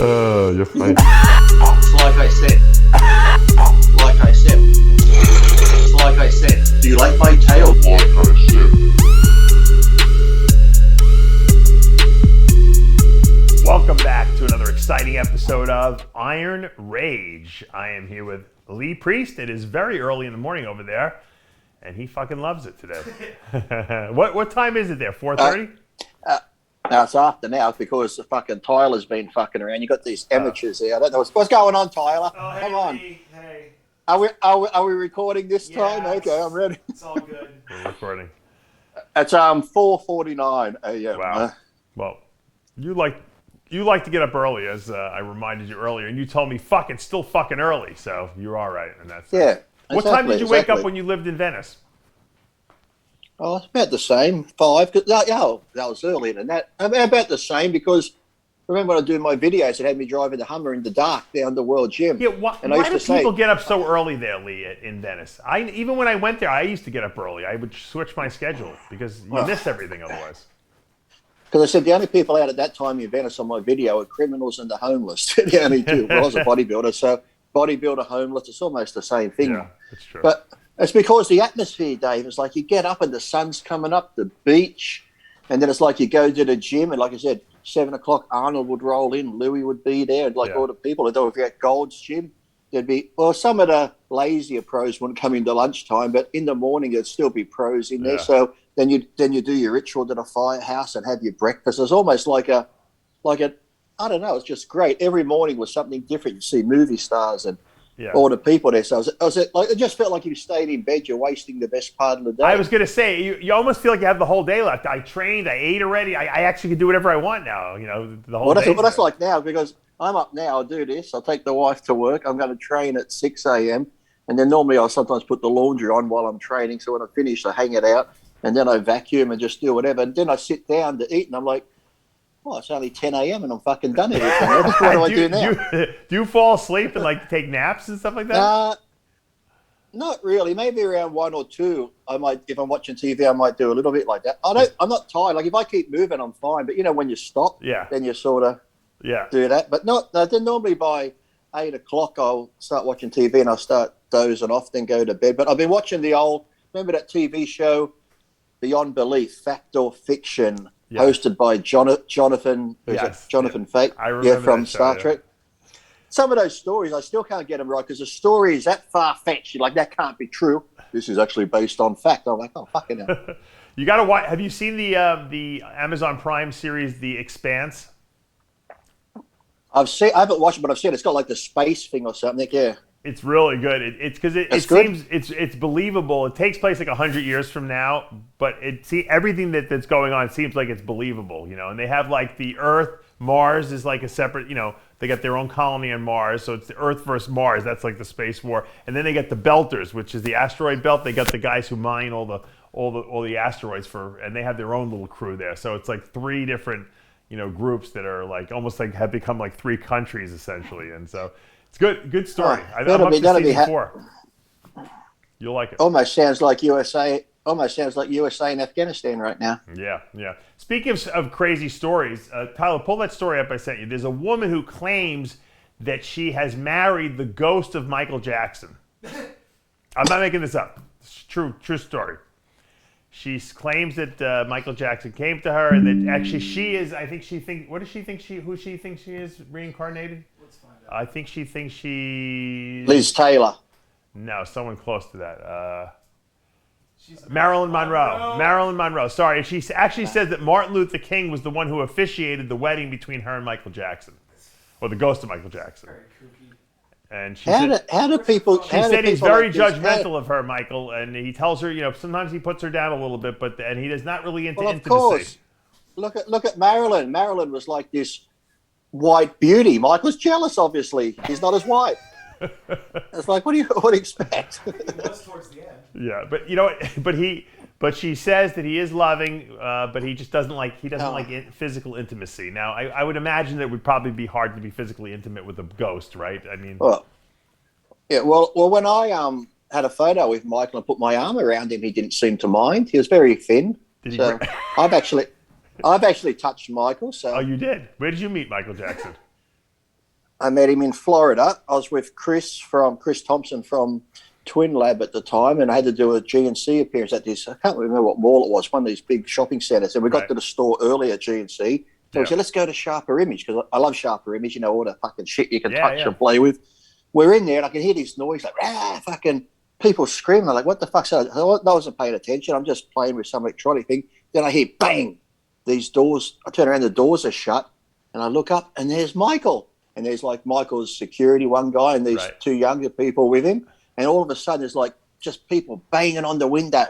You're funny. It's like I said. It's like I said. Do you like my tail? Like I said. Welcome back to another exciting episode of Iron Rage. I am here with Lee Priest. It is very early in the morning over there, and he fucking loves it today. What time is it there? 4:30? No, it's after now because the fucking Tyler's been fucking around. You got these amateurs here. I don't know what's going on, Tyler. Oh, hey, come on. Lee. Hey. Are we recording this time? Yeah, Okay, I'm ready. It's all good. We're recording. It's 4:49 a.m. Wow. Well, you like to get up early, as I reminded you earlier, and you told me, "Fuck, it's still fucking early," so you're all right. And that's yeah. What time did you wake up when you lived in Venice? Oh, it's about the same. 5. That was earlier than that. About the same because remember when I do my videos, it had me driving the Hummer in the dark down the World Gym. Yeah, why do people get up so early there, Lee, in Venice? Even when I went there, I used to get up early. I would switch my schedule because you miss everything otherwise. Because I said the only people out at that time in Venice on my video were criminals and the homeless. The only two. Well, I was a bodybuilder, so bodybuilder, homeless, it's almost the same thing. Yeah, that's true. But it's because the atmosphere, Dave, it's like you get up and the sun's coming up, the beach, and then it's like you go to the gym, and like I said, 7 o'clock, Arnold would roll in, Louis would be there, and all the people. I don't know if you're at Gold's Gym, there'd be, well, some of the lazier pros wouldn't come into lunchtime, but in the morning there'd still be pros in there. So then you do your ritual to the firehouse and have your breakfast. It's almost like a, I don't know, it's just great. Every morning was something different. You see movie stars and all the people there. So it just felt like you stayed in bed. You're wasting the best part of the day. I was going to say, you almost feel like you have the whole day left. I trained, I ate already. I actually can do whatever I want now, the whole day. Well, that's like now because I'm up now. I'll do this. I'll take the wife to work. I'm going to train at 6 a.m. And then normally I'll sometimes put the laundry on while I'm training. So when I finish, I hang it out. And then I vacuum and just do whatever. And then I sit down to eat. And I'm like, oh, it's only 10 a.m. and I'm fucking done everything. What do I do now? Do you fall asleep and take naps and stuff like that? Not really. Maybe around 1 or 2. I might, if I'm watching TV, I might do a little bit like that. I'm not tired. Like if I keep moving, I'm fine. But when you stop, then you sort of do that. But then normally by 8 o'clock, I'll start watching TV and I'll start dozing off, then go to bed. But I've been watching remember that TV show, Beyond Belief, Fact or Fiction, hosted by Jonathan Fate, I remember from that show, Star Trek. Some of those stories, I still can't get them right because the story is that far-fetched. You're like, that can't be true. This is actually based on fact. I'm like, oh, fucking hell. You got to watch. Have you seen the Amazon Prime series, The Expanse? I haven't watched it, but I've seen it. It's got like the space thing or something. Yeah. It's really good. It's because it seems it's believable. It takes place 100 years from now, but everything that's going on seems like it's believable, And they have the Earth, Mars is a separate, they got their own colony on Mars, so it's the Earth versus Mars. That's the space war, and then they get the Belters, which is the asteroid belt. They got the guys who mine all the asteroids and they have their own little crew there. So it's 3 different groups that are almost have become 3 countries essentially, and so. It's good story. I'm up to season 4. You'll like it. Almost sounds like USA. Almost sounds like USA and Afghanistan right now. Yeah. Speaking of crazy stories, Tyler, pull that story up I sent you. There's a woman who claims that she has married the ghost of Michael Jackson. I'm not making this up. It's true story. She claims that Michael Jackson came to her, and that actually she is. What does she think? Who she thinks she is reincarnated? I think she thinks she... Liz Taylor. No, someone close to that. Marilyn Monroe. Marilyn Monroe. Sorry, she actually says that Martin Luther King was the one who officiated the wedding between her and Michael Jackson. Or the ghost of Michael Jackson. And she said he's very judgmental of her, Michael, and he tells her, sometimes he puts her down a little bit, and he is not really into intimacy. Of course. Look at Marilyn. Marilyn was like this white beauty. Michael's jealous, obviously. He's not his wife. It's like, what do you expect? He was towards the end. Yeah, but she says that he is loving, but he just doesn't like physical intimacy. Now, I would imagine that it would probably be hard to be physically intimate with a ghost, right? I mean, well, when I had a photo with Michael and put my arm around him, he didn't seem to mind. He was very thin. Did so I've actually touched Michael. So. Oh, you did? Where did you meet Michael Jackson? I met him in Florida. I was with Chris Thompson from Twin Lab at the time, and I had to do a GNC appearance at this. I can't remember what mall it was, one of these big shopping centres. And we got to the store early at GNC. So we said, let's go to Sharper Image, because I love Sharper Image, all the fucking shit you can touch and play with. We're in there, and I can hear this noise, like, fucking people screaming. I'm like, what the fuck's that? I wasn't paying attention. I'm just playing with some electronic thing. Then I hear, bang, these doors. I turn around, the doors are shut, and I look up, and there's Michael. And there's, like, Michael's security, one guy, and these two younger people with him. And all of a sudden, there's, like, just people banging on the window.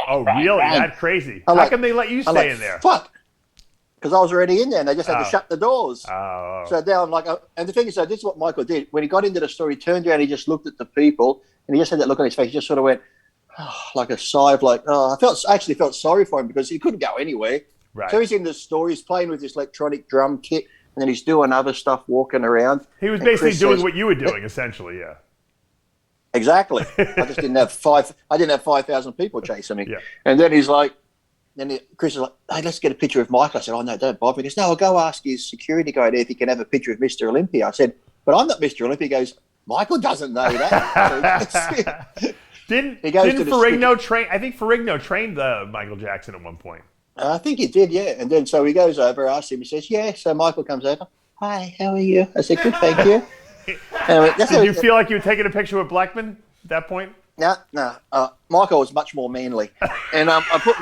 Oh, really? That's crazy. How come they let you stay in there? Fuck. Because I was already in there, and they just had to shut the doors. Oh. So now I'm like, and the thing is, this is what Michael did. When he got into the store, he turned around, he just looked at the people, and he just had that look on his face. He just sort of went, like a sigh of like, I actually felt sorry for him because he couldn't go anywhere. Right. So he's in the store, he's playing with this electronic drum kit, and then he's doing other stuff, walking around. He was basically doing what you were doing, essentially, yeah. Exactly. I just didn't have 5,000 people chasing me. Yeah. And then he's like, Chris is like, hey, let's get a picture of Michael. I said, oh, no, don't bother. He goes, no, I'll go ask his security guy there if he can have a picture of Mr. Olympia. I said, but I'm not Mr. Olympia. He goes, Michael doesn't know that. Didn't Ferrigno train? I think Ferrigno trained Michael Jackson at one point. I think he did, yeah. And then so he goes over, asks him, he says, yeah. So Michael comes over. Hi, how are you? I said, good, thank you. Did you feel like you were taking a picture with Blackman at that point? No. Michael was much more manly, and I put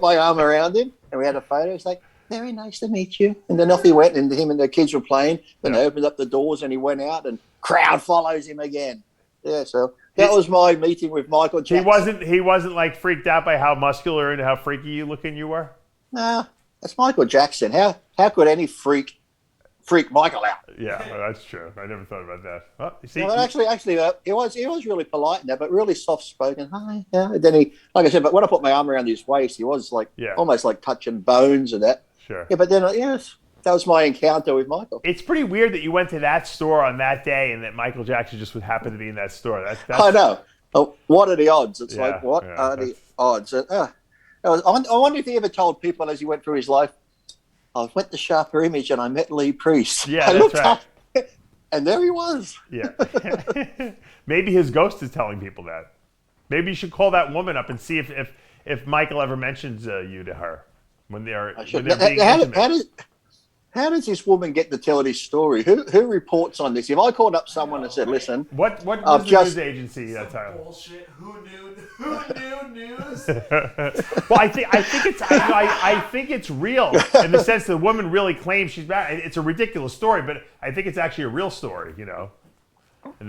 my arm around him, and we had a photo. It's like, very nice to meet you. And then off he went, and him and the kids were playing. Then they opened up the doors, and he went out, and crowd follows him again. Yeah, so that was my meeting with Michael Jackson. He wasn't like freaked out by how muscular and how freaky looking you were. Nah, that's Michael Jackson. How could any freak Michael out? Yeah, that's true. I never thought about that. Well, you see, actually, he was really polite in that, but really soft spoken. Hi, yeah. And then he, like I said, but when I put my arm around his waist, he was like almost like touching bones and that. Sure. Yeah, but then that was my encounter with Michael. It's pretty weird that you went to that store on that day and that Michael Jackson just would happen to be in that store. That's I know. Oh, what are the odds? It's like, what are the odds? I wonder if he ever told people as he went through his life, I went to Sharper Image and I met Lee Priest. Yeah, that's right. Up, and there he was. Yeah. Maybe his ghost is telling people that. Maybe you should call that woman up and see if Michael ever mentions you to her when they're being intimate. How does this woman get to tell this story? Who reports on this? If I called up someone and said, "Listen, what was the news agency that time?" Bullshit. Who knew news? Well, I think it's real in the sense that the woman really claims she's bad. It's a ridiculous story, but I think it's actually a real story. In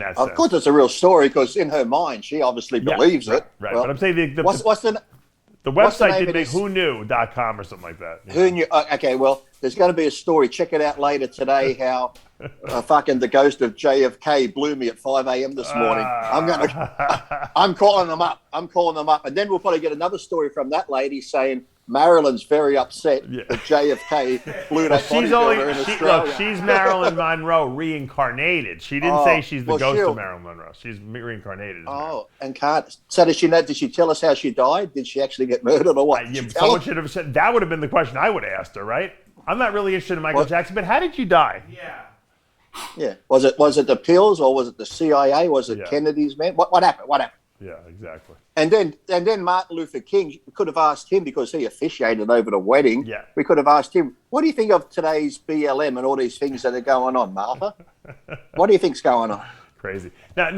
that sense. Of course, it's a real story because in her mind, she obviously believes it. Right. Well, but I'm saying the website did make whoknew.com or something like that. Who knew? Okay, well, there's going to be a story. Check it out later today. How fucking the ghost of JFK blew me at 5 a.m. this morning. I'm calling them up. And then we'll probably get another story from that lady saying Marilyn's very upset that JFK blew that bodybuilder in Australia. Look, she's Marilyn Monroe reincarnated. She didn't say she's the ghost of Marilyn Monroe. She's reincarnated. And can't. So did she tell us how she died? Did she actually get murdered or what? Someone should have said that. Would have been the question I would have asked her, right? I'm not really interested in Michael Jackson, but how did you die? Yeah. Was it the pills or was it the CIA? Was it Kennedy's man? What happened? Yeah, exactly. And then Martin Luther King, we could have asked him because he officiated over the wedding. Yeah. We could have asked him, what do you think of today's BLM and all these things that are going on, Martha? What do you think's going on? Crazy. Now,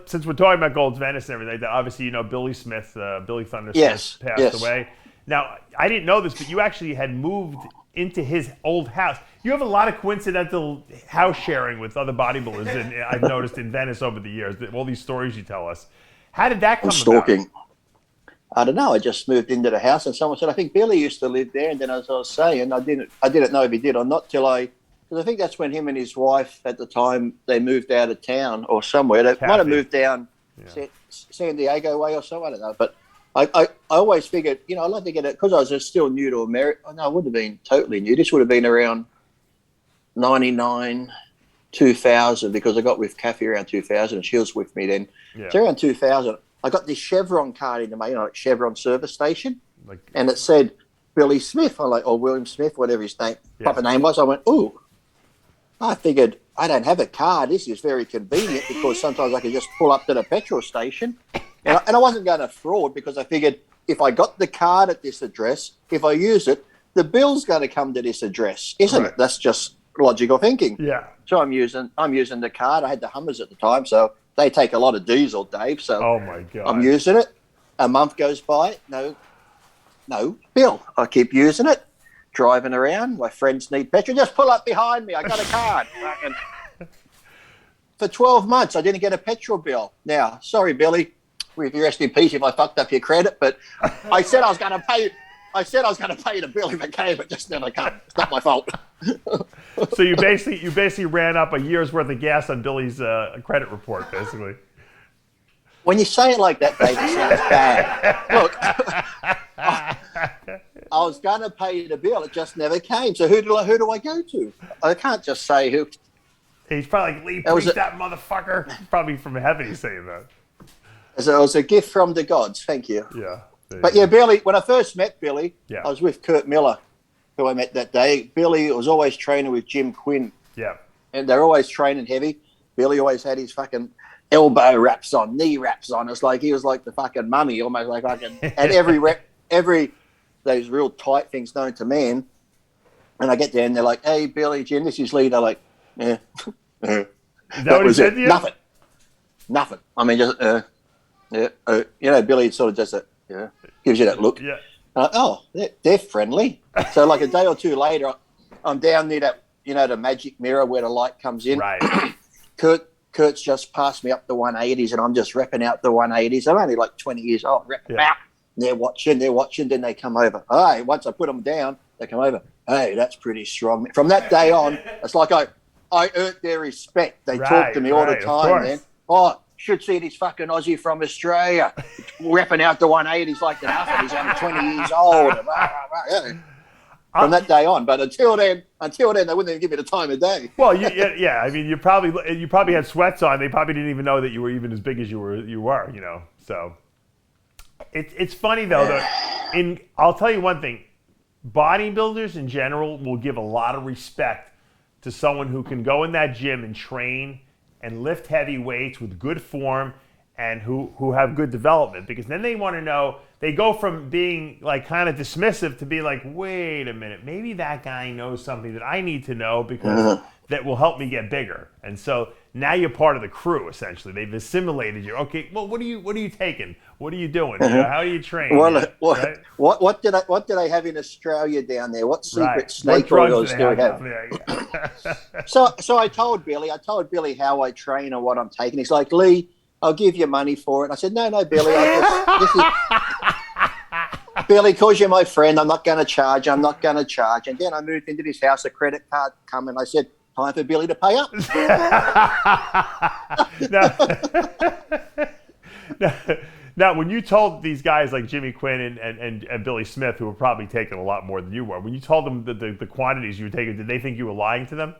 since we're talking about Gold's Venice and everything, obviously Billy Smith, Billy Thunder Smith passed away. Now, I didn't know this, but you actually had moved into his old house. You have a lot of coincidental house sharing with other bodybuilders, and I've noticed in Venice over the years, all these stories you tell us. How did that come stalking. about? I don't know. I just moved into the house, and someone said, I think Billy used to live there. And then as I was saying, I didn't know if he did or not because I think that's when him and his wife at the time, they moved out of town or somewhere. They might have moved down San Diego way or so. I don't know. But I always figured, I'd like to get it because I was just still new to America. Oh, no, I wouldn't have been totally new. This would have been around 99, 2000 because I got with Kathy around 2000 and she was with me then. Yeah. So around 2000, I got this Chevron card in the main, like Chevron service station, and it said Billy Smith. I'm like, or William Smith, whatever his name, proper name was. I went, ooh, I figured I don't have a car. This is very convenient because sometimes I can just pull up to the petrol station. And I wasn't going to fraud because I figured if I got the card at this address, if I use it, the bill's going to come to this address, isn't it? That's just logical thinking. Yeah. So I'm using the card. I had the Hummers at the time, so they take a lot of diesel, Dave. So oh my God. I'm using it. A month goes by, no bill. I keep using it, driving around. My friends need petrol. Just pull up behind me. I got a card. For 12 months, I didn't get a petrol bill. Now, sorry, Billy, with your rest in peace if I fucked up your credit, but I said I was going to pay. I said I was going to pay the bill if it came, but just never came. It's not my fault. So you basically ran up a year's worth of gas on Billy's credit report, basically. When you say it like that, Dave, it sounds bad. Look, I was going to pay the bill. It just never came. So who do I go to? I can't just say who. He's probably like, Lee Priest, that motherfucker. He's probably from heaven he's saying that. So it was a gift from the gods. Thank you. Yeah. But yeah, Billy, when I first met Billy, yeah. I was with Kurt Miller, who I met that day. Billy was always training with Jim Quinn. Yeah. And they're always training heavy. Billy always had his fucking elbow wraps on, knee wraps on. It's like he was like the fucking mummy, almost like fucking. And every rep, those real tight things known to man. And I get there and they're like, "Hey, Billy, Jim, this is Lee." They're like, "Yeah." Is that what he said to you? Nothing. I mean, just Billy sort of does it. Yeah, gives you that look. Yeah. They're friendly. So like a day or two later, I'm down near that, the magic mirror where the light comes in. Right. Kurt's just passed me up the 180s, and I'm just repping out the 180s. I'm only like 20 years old. Repping out. They're watching. Then they come over. Hey, once I put them down, they come over. Hey, that's pretty strong. From that day on, it's like I earned their respect. They talk to me all the time, man. Oh, should see this fucking Aussie from Australia repping out the 180s like the nothing. He's only 20 years old. From that day on, but until then, they wouldn't even give me the time of day. Well, yeah. I mean, you probably had sweats on. They probably didn't even know that you were even as big as you were. So it's funny though. I'll tell you one thing: bodybuilders in general will give a lot of respect to someone who can go in that gym and train and lift heavy weights with good form and who have good development, because then they want to know, they go from being like kind of dismissive to be like, wait a minute, maybe that guy knows something that I need to know because that will help me get bigger. And so now you're part of the crew, essentially. They've assimilated you. Okay, well, what are you taking? What are you doing? How do you train? Well, right? what did I have in Australia down there? What secret snake oils do I have? So I told Billy how I train and what I'm taking. He's like, Lee, I'll give you money for it. I said, no, Billy. Billy, because you're my friend, I'm not going to charge. And then I moved into this house, a credit card come, and I said, time for Billy to pay up. Now, when you told these guys like Jimmy Quinn and Billy Smith, who were probably taking a lot more than you were, when you told them the quantities you were taking, did they think you were lying to them?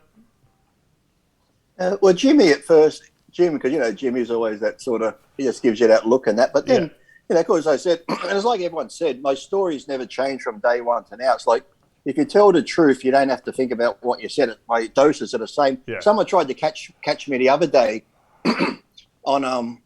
Well, Jimmy at first, because, Jimmy's always that sort of, he just gives you that look and that. But then, because I said, and it's like everyone said, my story's never changed from day one to now. It's like, if you tell the truth, you don't have to think about what you said. My doses are the same. Yeah. Someone tried to catch me the other day on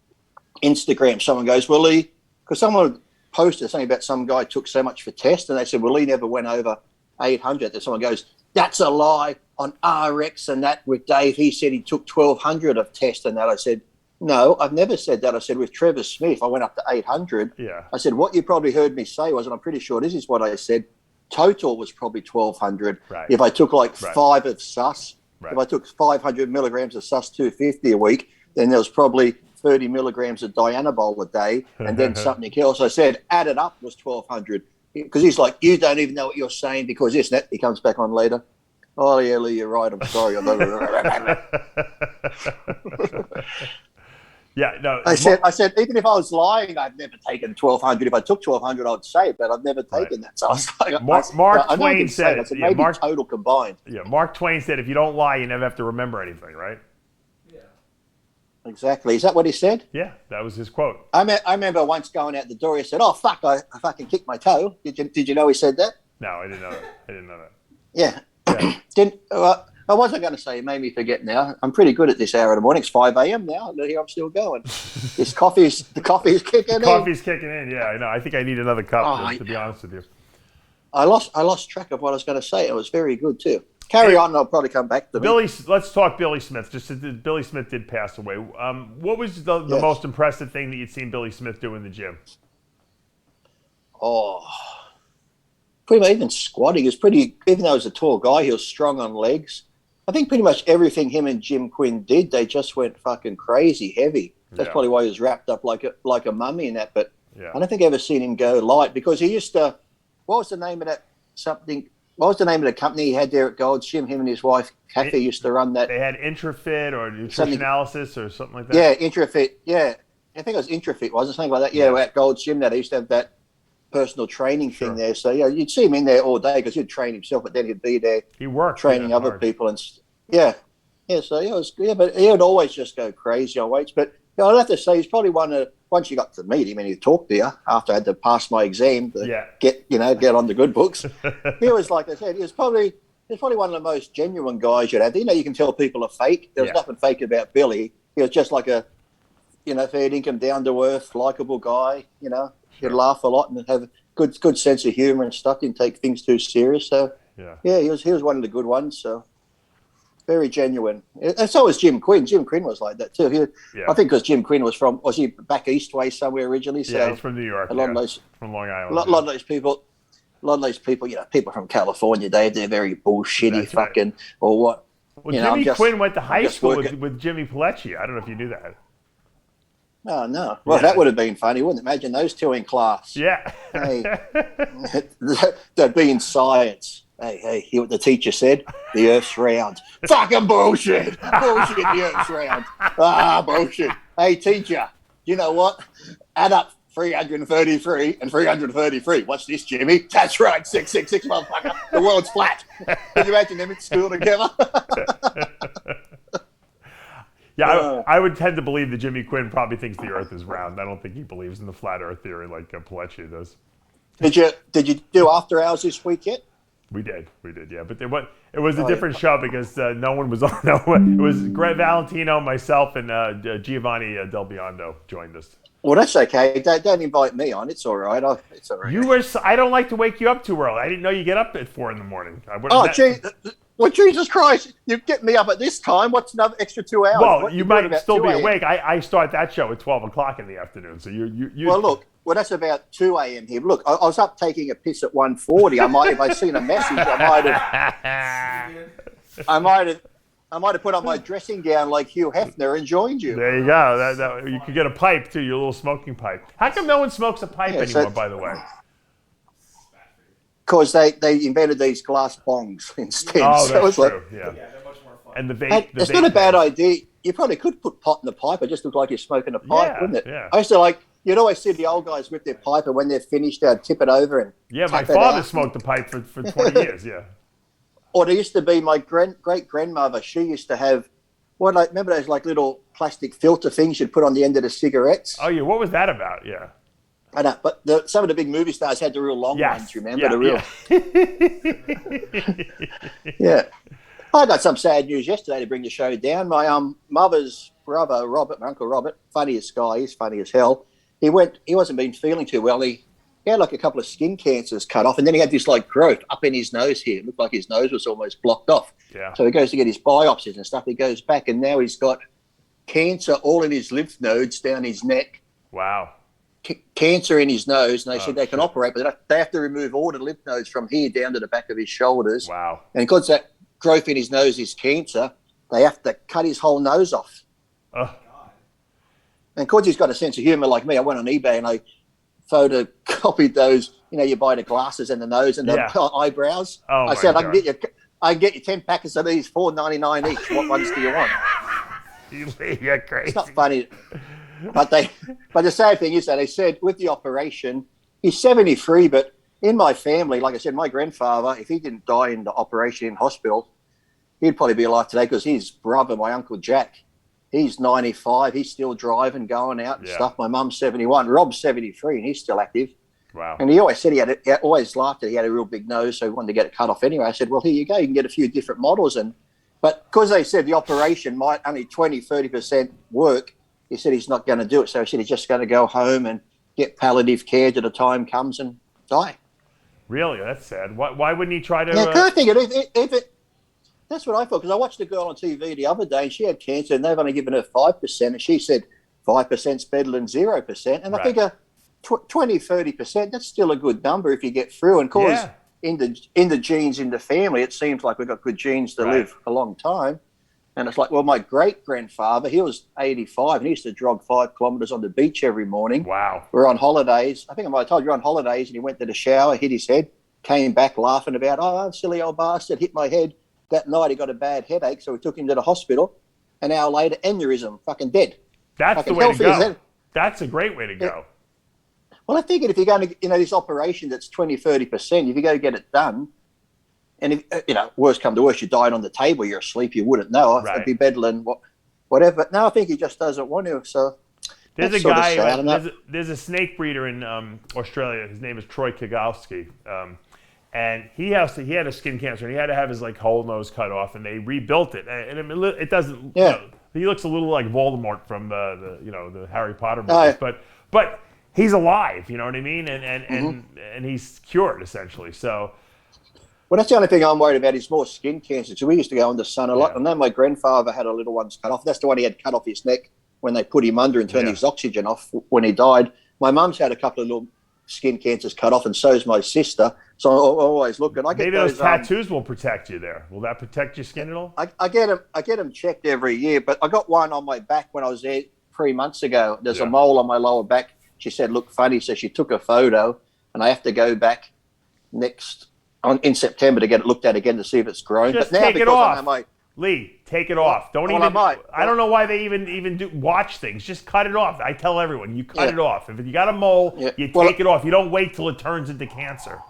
Instagram. Someone goes, well, Lee, because someone posted something about some guy took so much for test, and they said, well, Lee never went over 800. And someone goes, that's a lie. On RX and that with Dave, he said he took 1,200 of test and that. I said, no, I've never said that. I said, with Trevor Smith, I went up to 800. Yeah. I said, what you probably heard me say was, and I'm pretty sure this is what I said, total was probably 1,200. Right. If I took like 5 of sus, if I took 500 milligrams of sus 250 a week, then there was probably 30 milligrams of Dianabol a day, and then something else. I said, added up was 1,200. Because he's like, you don't even know what you're saying because this and that. He comes back on later. Oh, yeah, Lee, you're right. I'm sorry. Yeah, no. I said, even if I was lying, I've never taken 1,200. If I took 1,200, I'd say it, but I've never taken that. So I was like, Mark Twain said it. Maybe total combined. Yeah, Mark Twain said, if you don't lie, you never have to remember anything, right? Yeah. Exactly. Is that what he said? Yeah, that was his quote. I remember once going out the door, he said, oh, fuck, I fucking kicked my toe. Did you know he said that? No, I didn't know that. Yeah. I wasn't going to say, it made me forget now. I'm pretty good at this hour in the morning. It's 5 a.m. now. Here I'm still going. The coffee's kicking in. Coffee's kicking in, yeah, I know. I think I need another cup, to be honest with you. I lost track of what I was going to say. It was very good, too. Carry on, and I'll probably come back to me. Let's talk Billy Smith. Billy Smith did pass away. What was the most impressive thing that you'd seen Billy Smith do in the gym? Oh, pretty much even squatting. He was pretty, even though he was a tall guy, he was strong on legs. I think pretty much everything him and Jim Quinn did, they just went fucking crazy heavy. That's probably why he was wrapped up like a mummy in that. But I don't think I've ever seen him go light, because he used to, what was the name of the company he had there at Gold's Gym? Him and his wife, Kathy, used to run that. They had Intrafit or Nutrition Analysis or something like that? Yeah, Intrafit. Yeah. I think it was Intrafit, wasn't it? Something like that. Yeah, at Gold's Gym that he used to have that personal training thing there. So, you'd see him in there all day because he'd train himself, but then he'd be there training other people. And but he would always just go crazy on weights. But I'd have to say he's probably once you got to meet him and he talked to you after I had to pass my exam to get on the good books. He was, like I said, he was probably one of the most genuine guys you'd have. You can tell people are fake. There was nothing fake about Billy. He was just like a, fair income, down to earth, likable guy. He'd laugh a lot and have good sense of humor and stuff. Didn't take things too serious. So he was one of the good ones. So very genuine. And so was Jim Quinn. Jim Quinn was like that too. I think because Jim Quinn was he back east way somewhere originally? So he's from New York. A lot of those from Long Island. A lot of those people. People from California, they're very bullshitty fucking or what. Well, Jimmy Quinn went to high school with Jimmy Pilecki. I don't know if you knew that. Oh, no. Well, that would have been funny. Wouldn't imagine those two in class. Yeah. Hey, they'd be in science. Hey, hear what the teacher said? The Earth's round. Fucking bullshit. Bullshit, the Earth's round. Bullshit. Hey, teacher, you know what? Add up 333 and 333. What's this, Jimmy? That's right, 666, motherfucker. The world's flat. Can you imagine them at school together? Yeah, I would tend to believe that Jimmy Quinn probably thinks the Earth is round. I don't think he believes in the flat Earth theory like Pilecki does. Did you do after hours this week yet? We did, yeah. But it was a different show because no one was on. It was Greg Valentino, myself, and Giovanni Del Biondo joined us. Well, that's okay. Don't invite me on. It's all right. It's all right. I don't like to wake you up too early. I didn't know you get up at 4 a.m. Well, Jesus Christ, you get me up at this time. What's another extra 2 hours? Well, you might still be awake. I start that show at 12 o'clock in the afternoon. So you. Well, look. Well, that's about 2 a.m. here. Look, I was up taking a piss at 1:40. If I seen a message, I might have put on my dressing gown like Hugh Hefner and joined you. There you go. You could get a pipe too, your little smoking pipe. How come no one smokes a pipe anymore? By the way. Because they invented these glass bongs instead. Oh, that's true. Yeah, they're much more fun. And the vape. It's not a bad idea. You probably could put pot in the pipe. It just looked like you're smoking a pipe, wouldn't it? Yeah. I used to you'd always see the old guys with their pipe, and when they're finished, they'd tip it over and my father smoked a pipe for 20 years. Yeah. Or there used to be my great grandmother. She used to have remember those little plastic filter things you'd put on the end of the cigarettes. Oh yeah, what was that about? Yeah. I know, but some of the big movie stars had the real long ones. Remember the real? Yeah. I got some sad news yesterday to bring the show down. My mother's brother, Robert, my uncle Robert, funniest guy. He's funny as hell. He wasn't been feeling too well. He had a couple of skin cancers cut off, and then he had this growth up in his nose here. It looked like his nose was almost blocked off. Yeah. So he goes to get his biopsies and stuff. He goes back, and now he's got cancer all in his lymph nodes down his neck. Wow. Cancer in his nose, and they said they can operate, but they have to remove all the lymph nodes from here down to the back of his shoulders. Wow. And because that growth in his nose is cancer, they have to cut his whole nose off. Oh. And because he's got a sense of humor like me, I went on eBay and I photocopied those. You buy the glasses and the nose and the eyebrows. Oh, I said, I can get you 10 packets of these, $4.99 each. What ones do you want? You're crazy. It's not funny. But the sad thing is that they said with the operation, he's 73, but in my family, like I said, my grandfather, if he didn't die in the operation in hospital, he'd probably be alive today because his brother, my Uncle Jack, he's 95. He's still driving, going out and stuff. My mum's 71. Rob's 73 and he's still active. Wow. And he always said he always laughed that he had a real big nose, so he wanted to get it cut off anyway. I said, well, here you go. You can get a few different models. And But because they said the operation might only 20-30% work, he said he's not going to do it. So he said he's just going to go home and get palliative care till the time comes and die. Really? That's sad. Why wouldn't he try to... Yeah, I think that's what I thought, because I watched a girl on TV the other day and she had cancer and they've only given her 5%, and she said 5% is better than 0%. And I figure 20-30%, that's still a good number if you get through. And of course, in the genes in the family, it seems like we've got good genes to live a long time. And it's like, well, my great-grandfather, he was 85 and he used to jog 5 kilometres on the beach every morning. Wow. We're on holidays. I think I might have told you, we're on holidays, and he went to the shower, hit his head, came back laughing about, oh, silly old bastard, hit my head. That night he got a bad headache, so we took him to the hospital. An hour later, aneurysm, fucking dead. That's fucking the way to go. Then. That's a great way to go. Well, I figured if you're going to, this operation that's 20-30%, if you go get it done, and if, worst come to worst, you died on the table, you're asleep, you wouldn't know. It'd be better than whatever. But no, I think he just doesn't want to. So there's a guy, there's a snake breeder in Australia. His name is Troy Kowalski. And he had a skin cancer, and he had to have his whole nose cut off, and they rebuilt it. And it doesn't. Yeah. He looks a little like Voldemort from the Harry Potter movies, but he's alive. You know what I mean? And he's cured essentially. So. Well, that's the only thing I'm worried about is more skin cancer. So we used to go in the sun a lot, and then my grandfather had a little ones cut off. That's the one he had cut off his neck when they put him under and turned his oxygen off when he died. My mum's had a couple of little skin cancers cut off, and so's my sister. So I always look, and I get maybe those tattoos will protect you there. Will that protect your skin at all? I get them checked every year, but I got one on my back when I was there 3 months ago. There's a mole on my lower back. She said, look funny, so she took a photo, and I have to go back in September to get it looked at again to see if it's grown. Just but now, take it off. Lee, take it off. Don't even. I don't know why they even watch things. Just cut it off. I tell everyone, you cut it off. If you got a mole, you take it off. You don't wait till it turns into cancer.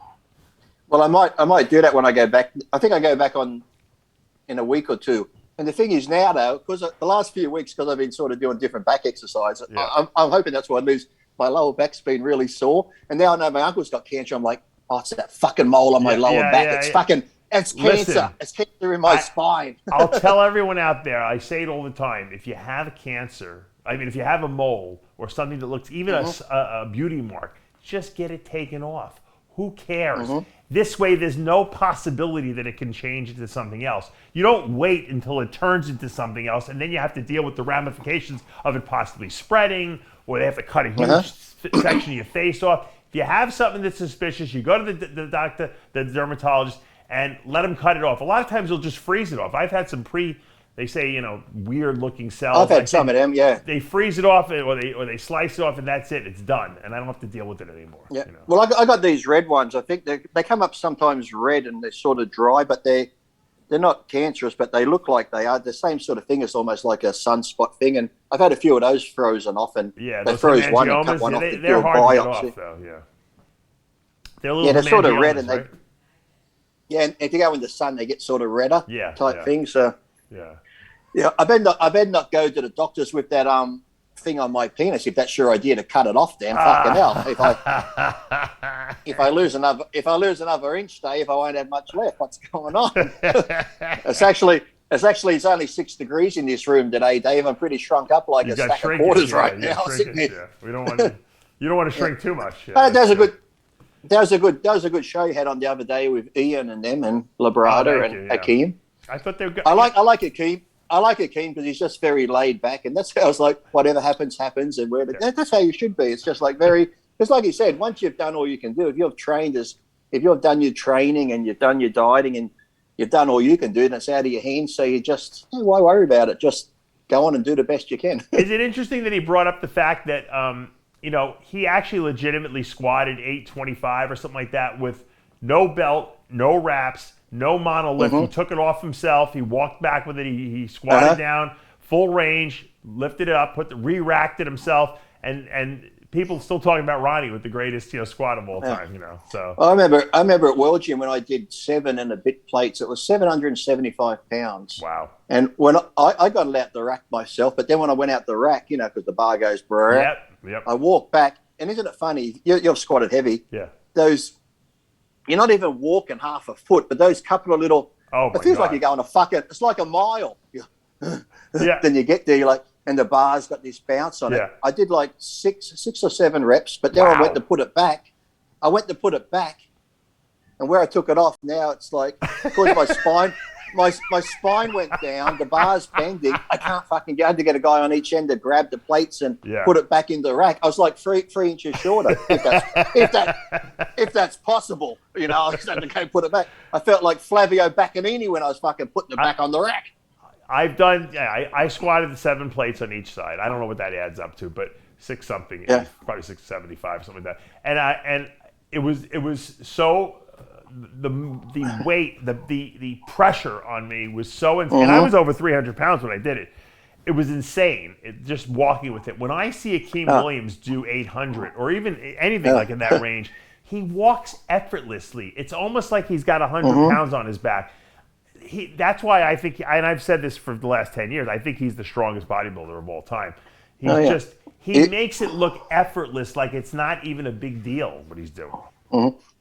Well, I might do that when I go back. I think I go back in a week or two. And the thing is now, though, because the last few weeks, because I've been sort of doing different back exercises, I'm hoping that's what I lose. My lower back's been really sore, and now I know my uncle's got cancer. I'm like, oh, it's that fucking mole on my lower back. It's cancer. Listen, it's cancer in my spine. I'll tell everyone out there, I say it all the time, if you have cancer, if you have a mole or something that looks even a beauty mark, just get it taken off. Who cares? This way, there's no possibility that it can change into something else. You don't wait until it turns into something else, and then you have to deal with the ramifications of it possibly spreading, or they have to cut a huge section of your face off. If you have something that's suspicious, you go to the doctor, the dermatologist, and let them cut it off. A lot of times they'll just freeze it off. I've had some they say, weird looking cells. I've had some of them, They freeze it off or they slice it off, and that's it. It's done. And I don't have to deal with it anymore. Yeah. Well, I got these red ones. I think they come up sometimes red and they're sort of dry, but they're not cancerous, but they look like they are. The same sort of thing. It's almost like a sunspot thing. And I've had a few of those frozen off, and they froze one and cut one off. They're hard to get off, though, They're a little they're sort of red, and right? and if you go in the sun, they get sort of redder type thing. So I better not go to the doctors with that thing on my penis if that's your idea to cut it off. Then fucking hell, if I lose another inch, Dave, I won't have much left. What's going on? It's only 6 degrees in this room today, Dave. I'm pretty shrunk up like a stack of quarters right now. We don't want you don't want to shrink too much. That was a good show you had on the other day with Ian and them and Labrada and Hakeem. I thought they were good. I like Hakeem. I like Hakeem because he's just very laid back, and that's how I was like, whatever happens, happens, and that's how you should be. It's just like just like you said, once you've done all you can do, if you've done your training and you've done your dieting and you've done all you can do, that's out of your hands. So you just why worry about it? Just go on and do the best you can. Is it interesting that he brought up the fact that he actually legitimately squatted 825 or something like that with no belt, no wraps, no monolift. He took it off himself. He walked back with it. He squatted down, full range, lifted it up, re-racked it himself, and people still talking about Ronnie with the greatest squat of all time. So I remember at World Gym when I did 7 and a bit plates. It was 775 pounds. Wow. And when I got it out the rack myself, but then when I went out the rack, because the bar goes brrr, Yep. I walked back, and isn't it funny? You've squatted heavy. Yeah. You're not even walking half a foot, but those couple of little Oh, my It feels God. like you're going it's like a mile. Yeah. Then you get there, you're like, and the bar's got this bounce on Yeah. it. I did like six or seven reps, but then I went to put it back. And where I took it off, now it's like, because my spine went down, the bar's bending. I can't fucking get. I had to get a guy on each end to grab the plates and put it back in the rack. I was like 3 inches shorter, if that's possible. You know, I just had to go put it back. I felt like Flavio Baccanini when I was fucking putting it back on the rack. I squatted 7 plates on each side. I don't know what that adds up to, but 6 something, probably 675, something like that. And it was so the weight, the pressure on me was so insane. And I was over 300 pounds when I did it. It was insane. Just walking with it. When I see Akeem Williams do 800 or even anything like in that range, he walks effortlessly. It's almost like he's got 100 pounds on his back. That's why I think, and I've said this for the last 10 years, I think he's the strongest bodybuilder of all time. He makes it look effortless, like it's not even a big deal what he's doing.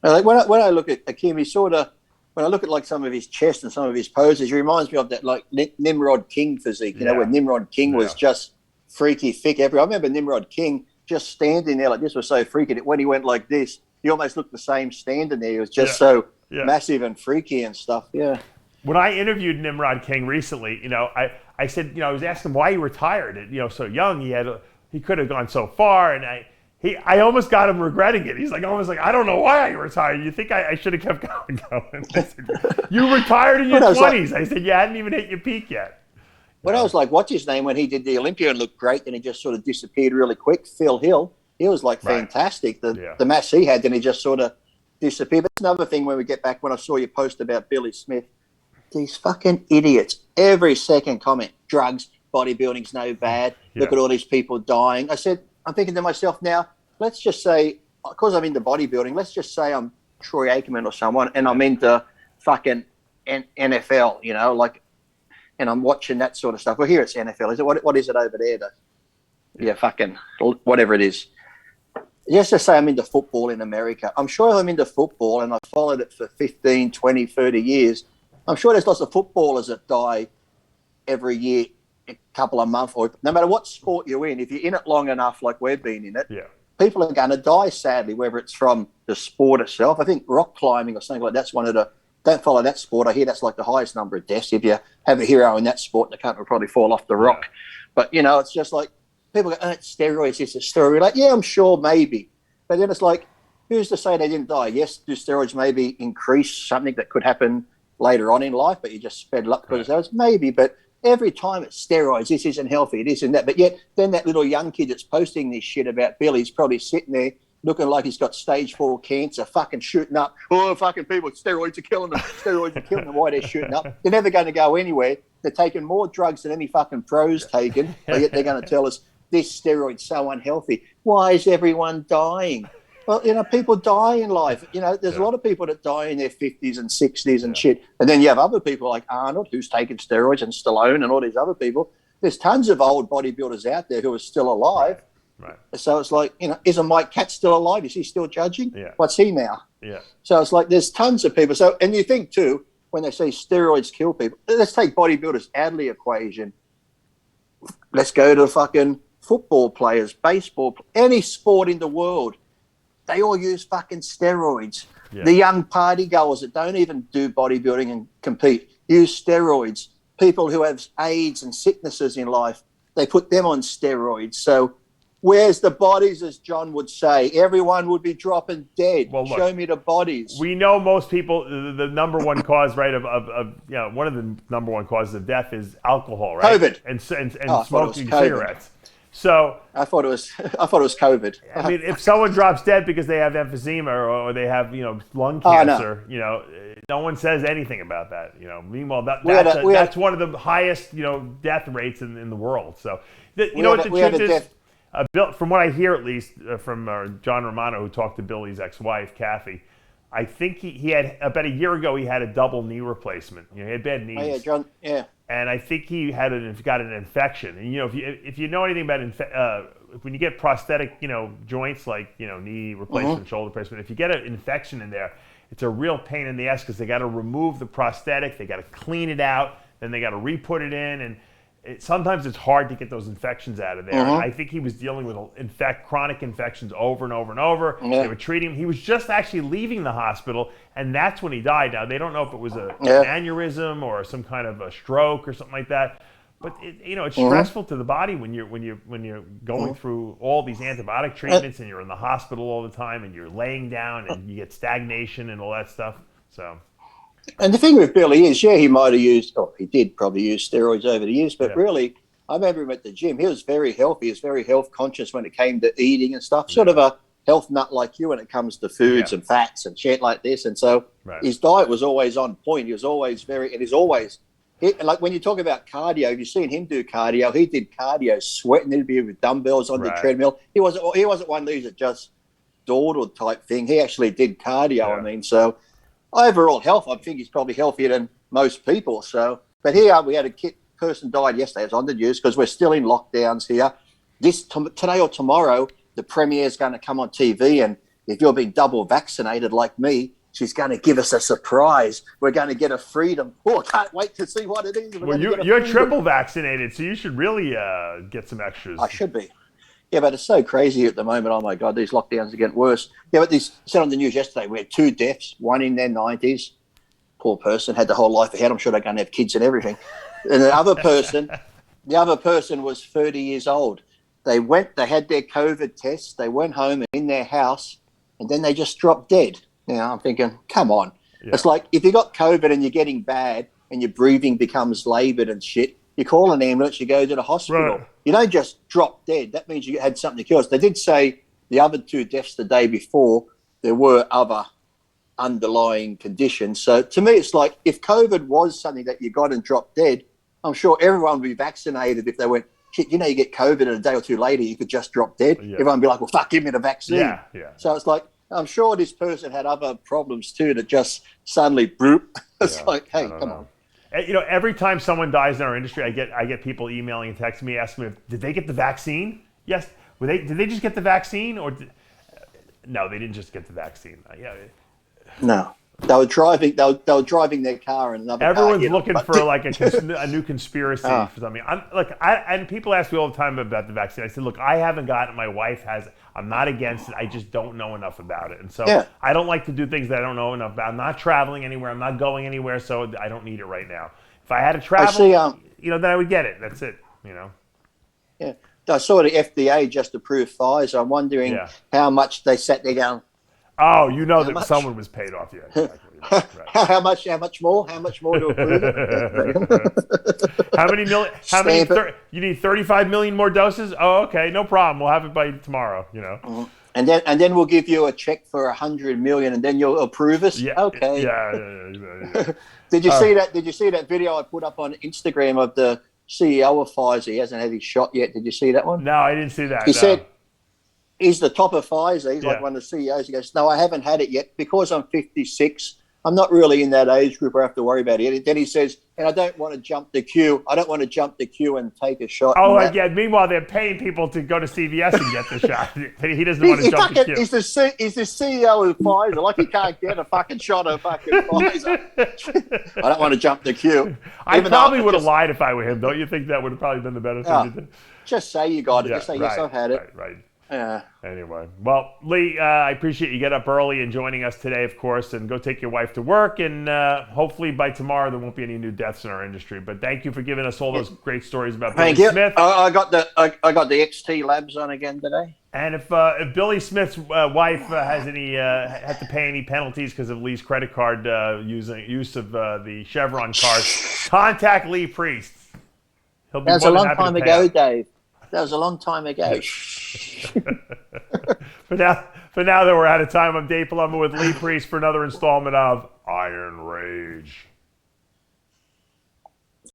Like when I look at Akeem, he sort of, when I look at like some of his chest and some of his poses, he reminds me of that like Nimrod King physique, you know, when Nimrod King was just freaky thick. I remember Nimrod King just standing there like this was so freaky that when he went like this, he almost looked the same standing there. He was just so massive and freaky and stuff. Yeah. When I interviewed Nimrod King recently, you know, I said, you know, I was asking why he retired at, you know, so young. He could have gone so far, and I almost got him regretting it. He's like, almost like, I don't know why I retired. You think I should have kept going? I said, you retired in your 20s. I said, you hadn't even hit your peak yet. When I was like, what's his name when he did the Olympia and looked great, and he just sort of disappeared really quick? Phil Hill. He was like fantastic. The mass he had, then he just sort of disappeared. But another thing when we get back, when I saw your post about Billy Smith, these fucking idiots, every second comment, drugs, bodybuilding's no bad. Look at all these people dying. I'm thinking to myself now, let's just say, because I'm into bodybuilding, let's just say I'm Troy Aikman or someone, and I'm into fucking NFL, you know, like, and I'm watching that sort of stuff. Well, here it's NFL. Is it what is it over there? Fucking whatever it is. Just to say I'm into football in America. I'm sure I'm into football, and I've followed it for 15, 20, 30 years. I'm sure there's lots of footballers that die every year, a couple of months, or no matter what sport you're in, if you're in it long enough, like we've been in it, people are going to die, sadly, whether it's from the sport itself. I think rock climbing or something like that's one of the, don't follow that sport. I hear that's like the highest number of deaths. If you have a hero in that sport, the cunt will probably fall off the rock. But, you know, it's just like, people go, it's steroids, it's a steroid. Like, yeah, I'm sure, maybe. But then it's like, who's to say they didn't die? Yes, do steroids maybe increase something that could happen later on in life, but you just sped luck because of those? Maybe, but every time it's steroids, this isn't healthy, it isn't that. But yet, then that little young kid that's posting this shit about Billy's probably sitting there looking like he's got stage 4 cancer, fucking shooting up. Oh, fucking people, steroids are killing them. Steroids are killing them. Why they're shooting up? They're never going to go anywhere. They're taking more drugs than any fucking pro's taken, but yet they're going to tell us this steroid's so unhealthy. Why is everyone dying? Well, you know, people die in life. You know, there's a lot of people that die in their 50s and 60s and shit. And then you have other people like Arnold, who's taken steroids, and Stallone and all these other people. There's tons of old bodybuilders out there who are still alive. Right. So it's like, you know, isn't Mike Katz still alive? Is he still judging? Yeah. What's he now? Yeah. So it's like there's tons of people. So, and you think too, when they say steroids kill people, let's take bodybuilders out of the equation. Let's go to fucking football players, baseball, any sport in the world. They all use fucking steroids. Yeah. The young party goers that don't even do bodybuilding and compete use steroids. People who have AIDS and sicknesses in life, they put them on steroids. So where's the bodies, as John would say? Everyone would be dropping dead. Well, look, show me the bodies. We know most people, the number one cause, right, of you know, one of the number one causes of death is alcohol, right? COVID. And smoking cigarettes. So I thought it was COVID. I mean, if someone drops dead because they have emphysema or they have, you know, lung cancer, you know, no one says anything about that. You know, meanwhile, that's one of the highest, you know, death rates in the world. So, you know what the truth is? From what I hear, at least, from John Romano, who talked to Billy's ex-wife, Kathy, I think he had, about a year ago, he had a double knee replacement. You know, he had bad knees. Oh, yeah, John, yeah. And I think he got an infection. And, you know, if you know anything about when you get prosthetic, you know, joints like, you know, knee replacement, shoulder replacement, if you get an infection in there, it's a real pain in the ass because they got to remove the prosthetic, they got to clean it out, then they got to re-put it in, and sometimes it's hard to get those infections out of there. And I think he was dealing with chronic infections over and over and over. Yeah. They were treating him. He was just actually leaving the hospital, and that's when he died. Now, they don't know if it was an aneurysm or some kind of a stroke or something like that. But it's stressful to the body when you're going through all these antibiotic treatments and you're in the hospital all the time and you're laying down and you get stagnation and all that stuff. So. And the thing with Billy is, he might have he did probably use steroids over the years, but really, I remember him at the gym. He was very healthy. He was very health conscious when it came to eating and stuff. Sort of a health nut like you when it comes to foods and fats and shit like this. And so his diet was always on point. He was always like when you talk about cardio, if you've seen him do cardio, he did cardio sweating. He'd be with dumbbells on the treadmill. He wasn't one of these that just dawdled type thing. He actually did cardio. Yeah. So overall health, I think he's probably healthier than most people. So, but here we had a person died yesterday. It's on the news because we're still in lockdowns here. Today or tomorrow, the Premier is going to come on TV, and if you're being double vaccinated like me, she's going to give us a surprise. We're going to get a freedom. Oh, I can't wait to see what it is. Well, you're triple vaccinated, so you should really get some extras. I should be. Yeah, but it's so crazy at the moment. Oh, my God, these lockdowns are getting worse. Yeah, but this said on the news yesterday, we had 2 deaths, one in their 90s. Poor person, had the whole life ahead. I'm sure they're going to have kids and everything. And the other person was 30 years old. They had their COVID tests, they went home and in their house, and then they just dropped dead. I'm thinking, come on. Yeah. It's like if you got COVID and you're getting bad and your breathing becomes laboured and shit, you call an ambulance, you go to the hospital. Right. You don't just drop dead. That means you had something else. They did say the other 2 deaths the day before, there were other underlying conditions. So to me, it's like if COVID was something that you got and dropped dead, I'm sure everyone would be vaccinated if they went, shit, you get COVID and a day or 2 later, you could just drop dead. Yeah. Everyone would be like, well, fuck, give me the vaccine. Yeah. So it's like, I'm sure this person had other problems too that just suddenly, broop. It's like, hey, come on. Every time someone dies in our industry, I get people emailing and texting me asking me, did they get the vaccine? Yes. Did they just get the vaccine? No, they didn't just get the vaccine. No. They were driving their car in another Everyone's car, looking for like a new conspiracy for something. And people ask me all the time about the vaccine. I said, look, I haven't gotten it. My wife has. I'm not against it. I just don't know enough about it. And so I don't like to do things that I don't know enough about. I'm not traveling anywhere. I'm not going anywhere. So I don't need it right now. If I had to travel, then I would get it. That's it. Yeah. I saw the FDA just approved Pfizer. I'm wondering how much they sat there going, oh, that someone was paid off. Yeah, exactly. Right. How much more? How much more to approve it? How many? You need 35 million more doses? Oh, okay, no problem. We'll have it by tomorrow. And then we'll give you a check for 100 million, and then you'll approve us. Yeah. Okay. Yeah. Did you see that? Did you see that video I put up on Instagram of the CEO of Pfizer? He hasn't had his shot yet. Did you see that one? No, I didn't see that. He said he's the top of Pfizer. He's like one of the CEOs. He goes, no, I haven't had it yet because I'm 56. I'm not really in that age group where I have to worry about it. And then he says, and I don't want to jump the queue. I don't want to jump the queue and take a shot. Oh, yeah. Meanwhile, they're paying people to go to CVS and get the shot. He doesn't want to jump the queue. He's the CEO of Pfizer. Like he can't get a fucking shot of fucking Pfizer. I don't want to jump the queue. I probably would have lied if I were him. Don't you think that would have probably been the better thing to do? Just say you got it. Just say, yes, I've had it. Right. Yeah. Anyway, well, Lee, I appreciate you get up early and joining us today, of course, and go take your wife to work. And hopefully by tomorrow there won't be any new deaths in our industry. But thank you for giving us all those great stories about Billy Smith. I got the XT Labs on again today. And if Billy Smith's wife has had to pay any penalties because of Lee's credit card use of the chevron card, contact Lee Priest. He'll be That's a long time ago, Dave. That was a long time ago. But now that we're out of time, I'm Dave Palumbo with Lee Priest for another installment of Iron Rage.